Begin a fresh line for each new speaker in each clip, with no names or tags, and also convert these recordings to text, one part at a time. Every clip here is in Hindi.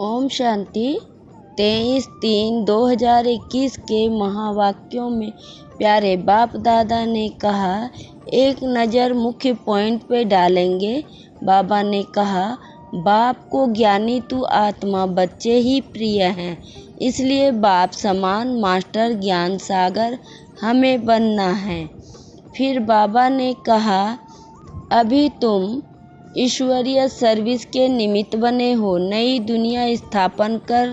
ओम शांति। 23/3/2021 के महावाक्यों में प्यारे बाप दादा ने कहा, एक नज़र मुख्य पॉइंट पे डालेंगे। बाबा ने कहा, बाप को ज्ञानी तू आत्मा बच्चे ही प्रिय हैं, इसलिए बाप समान मास्टर ज्ञान सागर हमें बनना है। फिर बाबा ने कहा, अभी तुम ईश्वरीय सर्विस के निमित्त बने हो, नई दुनिया स्थापन कर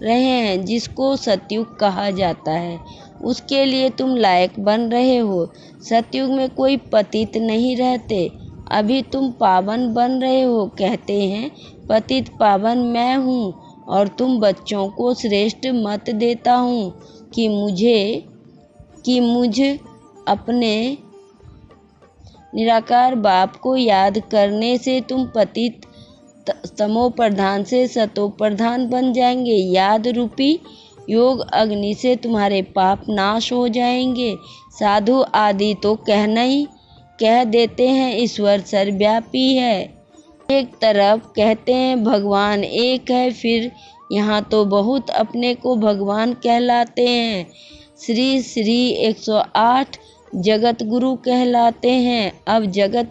रहे हैं जिसको सतयुग कहा जाता है, उसके लिए तुम लायक बन रहे हो। सतयुग में कोई पतित नहीं रहते, अभी तुम पावन बन रहे हो। कहते हैं पतित पावन मैं हूँ और तुम बच्चों को श्रेष्ठ मत देता हूँ कि मुझ अपने निराकार बाप को याद करने से तुम पतित तमो प्रधान से सतो प्रधान बन जाएंगे। याद रूपी योग अग्नि से तुम्हारे पाप नाश हो जाएंगे। साधु आदि तो कह देते हैं ईश्वर सर्वव्यापी है, एक तरफ कहते हैं भगवान एक है, फिर यहाँ तो बहुत अपने को भगवान कहलाते हैं। श्री 108 जगत गुरु कहलाते हैं। अब जगत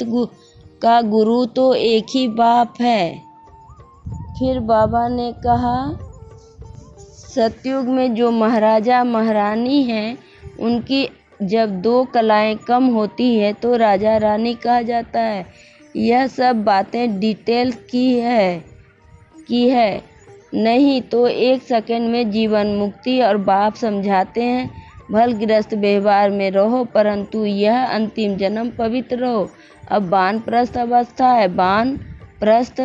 का गुरु तो एक ही बाप है। फिर बाबा ने कहा, सतयुग में जो महाराजा महारानी हैं, उनकी जब 2 कलाएं कम होती है तो राजा रानी कहा जाता है। यह सब बातें डिटेल की है, नहीं तो 1 सेकंड में जीवन मुक्ति और बाप समझाते हैं भलग्रस्त व्यवहार में रहो, परंतु यह अंतिम जन्म पवित्र रहो। अब वानप्रस्थ अवस्था है, वानप्रस्थ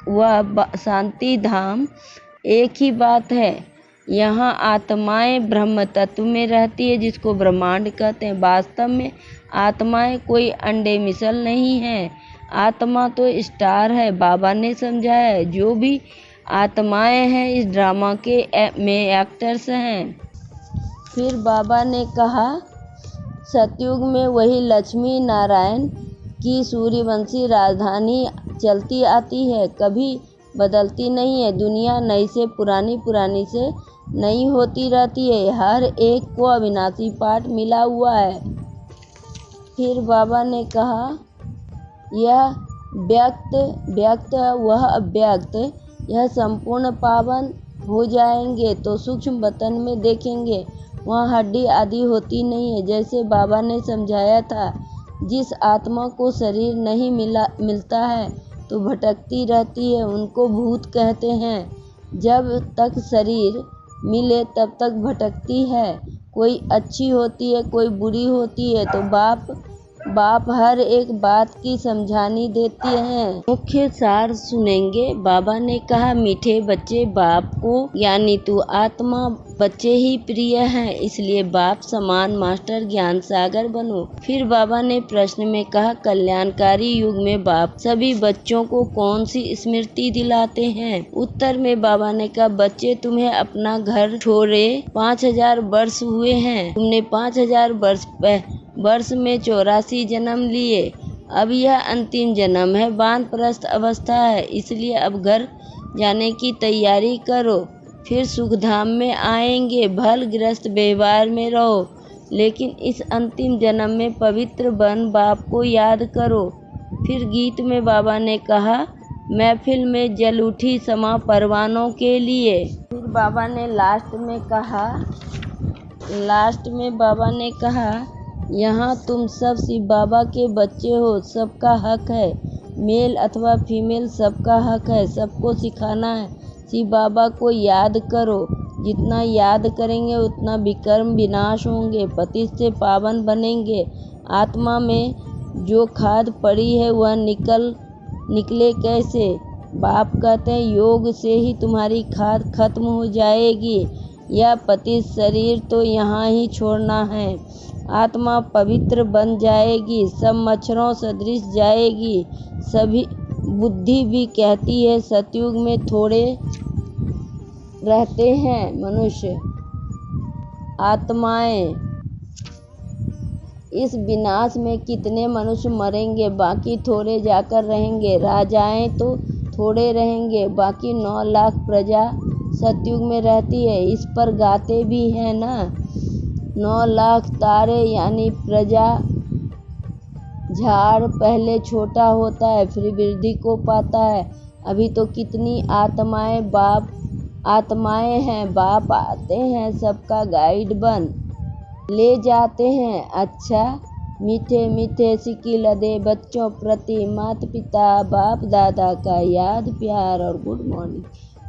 व शांति धाम एक ही बात है। यहाँ आत्माएं ब्रह्म तत्व में रहती है जिसको ब्रह्मांड कहते हैं। वास्तव में आत्माएं कोई अंडे मिसल नहीं है, आत्मा तो स्टार है। बाबा ने समझाया है, जो भी आत्माएं हैं इस ड्रामा में एक्टर्स हैं। फिर बाबा ने कहा, सतयुग में वही लक्ष्मी नारायण की सूर्यवंशी राजधानी चलती आती है, कभी बदलती नहीं है। दुनिया नई से पुरानी से नई होती रहती है, हर एक को अविनाशी पाठ मिला हुआ है। फिर बाबा ने कहा, यह व्यक्त वह अव्यक्त, यह संपूर्ण पावन हो जाएंगे तो सूक्ष्म वतन में देखेंगे, वहाँ हड्डी आदि होती नहीं है। जैसे बाबा ने समझाया था, जिस आत्मा को शरीर नहीं मिलता है तो भटकती रहती है, उनको भूत कहते हैं। जब तक शरीर मिले तब तक भटकती है, कोई अच्छी होती है कोई बुरी होती है, तो बाप हर एक बात की समझानी देती हैं। मुख्य सार सुनेंगे। बाबा ने कहा, मीठे बच्चे बाप को यानी तू आत्मा बच्चे ही प्रिय हैं, इसलिए बाप समान मास्टर ज्ञान सागर बनो। फिर बाबा ने प्रश्न में कहा, कल्याणकारी युग में बाप सभी बच्चों को कौन सी स्मृति दिलाते हैं? उत्तर में बाबा ने कहा, बच्चे तुम्हें अपना घर छोड़े 5000 वर्ष हुए हैं, तुमने 5000 वर्ष में 84 जन्म लिए। अब यह अंतिम जन्म है, वानप्रस्थ अवस्था है, इसलिए अब घर जाने की तैयारी करो। फिर सुखधाम में आएंगे, भलग्रस्त व्यवहार में रहो, लेकिन इस अंतिम जन्म में पवित्र बन बाप को याद करो। फिर गीत में बाबा ने कहा, महफिल में जल उठी समा परवानों के लिए। फिर बाबा ने लास्ट में बाबा ने कहा, यहाँ तुम सब शिव बाबा के बच्चे हो, सबका हक है, मेल अथवा फीमेल सबका हक है, सबको सिखाना है। शिव बाबा को याद करो, जितना याद करेंगे उतना विकर्म विनाश होंगे, पतित से पावन बनेंगे। आत्मा में जो खाद पड़ी है वह निकले कैसे? बाप कहते हैं, योग से ही तुम्हारी खाद खत्म हो जाएगी। यह पतित शरीर तो यहाँ ही छोड़ना है, आत्मा पवित्र बन जाएगी, सब मच्छरों सदृश जाएगी। सभी बुद्धि भी कहती है, सतयुग में थोड़े रहते हैं मनुष्य आत्माएं, इस विनाश में कितने मनुष्य मरेंगे, बाकी थोड़े जाकर रहेंगे। राजाएं तो थोड़े रहेंगे, बाकी 9 लाख प्रजा सतयुग में रहती है। इस पर गाते भी हैं ना, 9 लाख तारे यानी प्रजा झाड़ पहले छोटा होता है फिर वृद्धि को पाता है। अभी तो कितनी आत्माएं हैं, बाप आते हैं सबका गाइड बन ले जाते हैं। अच्छा मीठे मीठे सिक्के लदे बच्चों प्रति माता पिता बाप दादा का याद प्यार और गुड मॉर्निंग।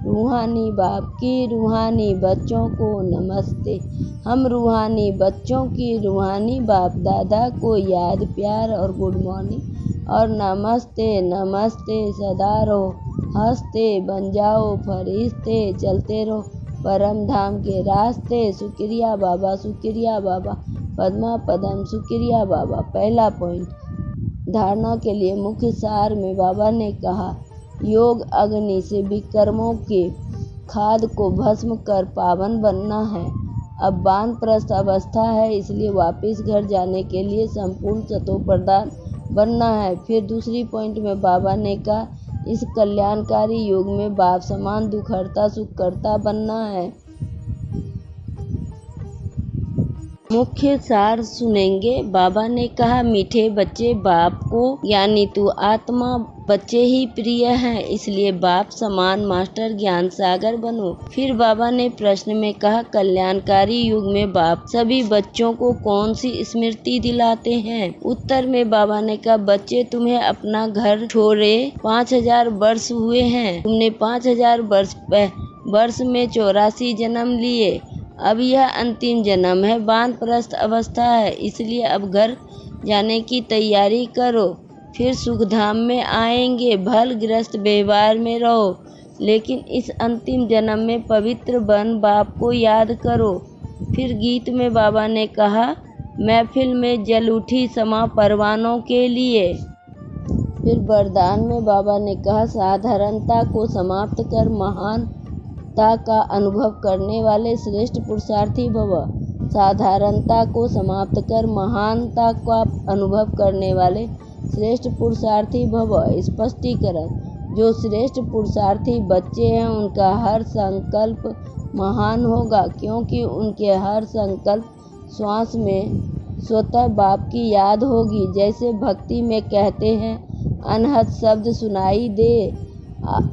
रूहानी बाप की रूहानी बच्चों को नमस्ते। हम रूहानी बच्चों की रूहानी बाप दादा को याद प्यार और गुड मॉर्निंग और नमस्ते नमस्ते। सदा रहो हंसते, बन जाओ फरिश्ते, चलते रहो परम धाम के रास्ते। शुक्रिया बाबा, शुक्रिया बाबा, पद्मा पदम शुक्रिया बाबा। पहला पॉइंट, धारणा के लिए मुख्य सार में बाबा ने कहा योग अग्नि से विकर्मों के खाद को भस्म कर पावन बनना है। अब वानप्रस्थ अवस्था है, इसलिए वापस घर जाने के लिए संपूर्ण सतोप्रधान बनना है। फिर दूसरी पॉइंट में बाबा ने कहा इस कल्याणकारी युग में बाप समान दुखहर्ता सुखकर्ता बनना है। मुख्य सार सुनेंगे। बाबा ने कहा मीठे बच्चे बाप को यानी तू आत्मा बच्चे ही प्रिय हैं, इसलिए बाप समान मास्टर ज्ञान सागर बनो। फिर बाबा ने प्रश्न में कहा कल्याणकारी युग में बाप सभी बच्चों को कौन सी स्मृति दिलाते हैं। उत्तर में बाबा ने कहा बच्चे तुम्हें अपना घर छोड़े 5000 वर्ष हुए हैं, तुमने 5000 वर्ष में 84 जन्म लिए। अब यह अंतिम जन्म है, वानप्रस्थ अवस्था है, इसलिए अब घर जाने की तैयारी करो। फिर सुखधाम में आएंगे। भल गृहस्थ व्यवहार में रहो, लेकिन इस अंतिम जन्म में पवित्र बन बाप को याद करो। फिर गीत में बाबा ने कहा महफिल में जल उठी समा परवानों के लिए। फिर वरदान में बाबा ने कहा साधारणता को समाप्त कर महानता का अनुभव करने वाले श्रेष्ठ पुरुषार्थी भव। साधारणता को समाप्त कर महानता का अनुभव करने वाले श्रेष्ठ पुरुषार्थी भव। स्पष्टीकरण, जो श्रेष्ठ पुरुषार्थी बच्चे हैं उनका हर संकल्प महान होगा, क्योंकि उनके हर संकल्प श्वास में स्वतः बाप की याद होगी। जैसे भक्ति में कहते हैं अनहद शब्द सुनाई दे,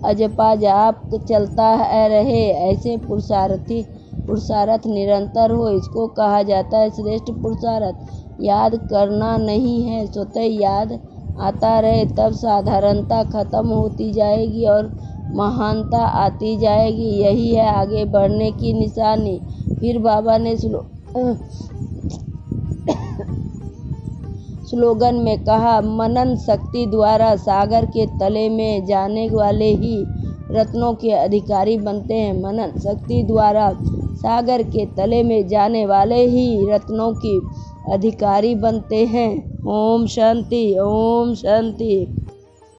अजपा जाप चलता रहे, ऐसे पुरुषार्थ निरंतर हो, इसको कहा जाता है श्रेष्ठ पुरुषार्थ। याद करना नहीं है, स्वतः याद आता रहे, तब साधारणता खत्म होती जाएगी और महानता आती जाएगी। यही है आगे बढ़ने की निशानी। फिर बाबा ने स्लोगन में कहा मनन शक्ति द्वारा सागर के तले में जाने वाले ही रत्नों के अधिकारी बनते हैं। मनन शक्ति द्वारा सागर के तले में जाने वाले ही रत्नों की अधिकारी बनते हैं। ओम शांति, ओम शांति।